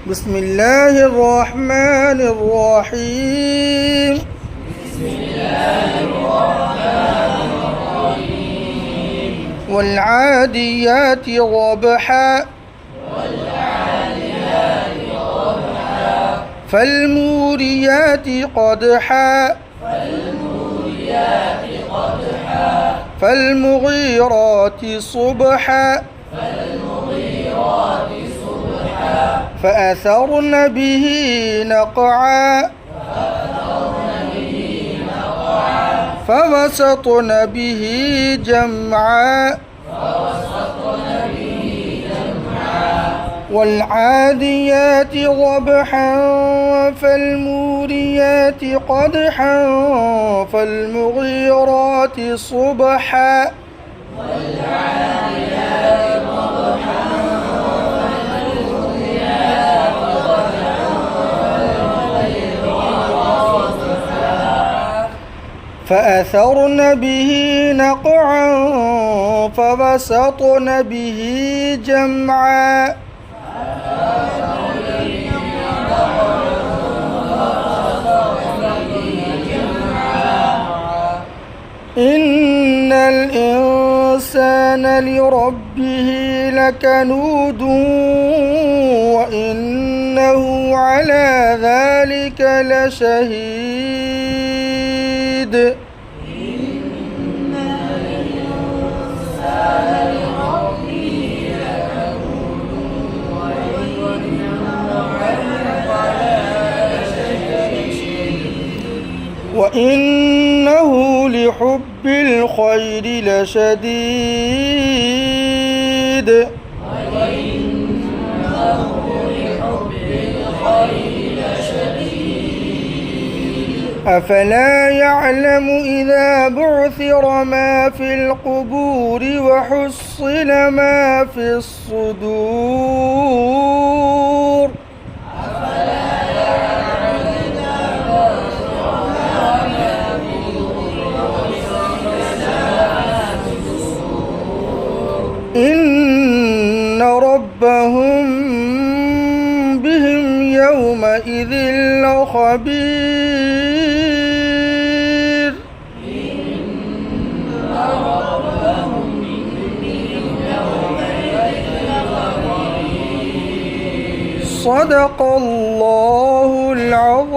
بسم الله الرحمن الرحيم. بسم الله الرحمن الرحيم. والعاديات ضبحا والعاديات ضبحا فالموريات قدحا فالموريات قدحا فالمغيرات صبحا فالمغيرات صبحا فأثرن به نقعا فوسطن به جمعا والعاديات ضبحا فالموريات قدحا فالمغيرات صبحا فأثرن به نقعا فوسطن به جمعا إن الإنسان لربه لكنود وإنه على ذلك لشهيد وإنه لحب الخير لشديد أفلا يعلم إذا بعثر ما في القبور وحصل ما في الصدور إن ربهم بهم يومئذ لخبير صدق الله العظيم.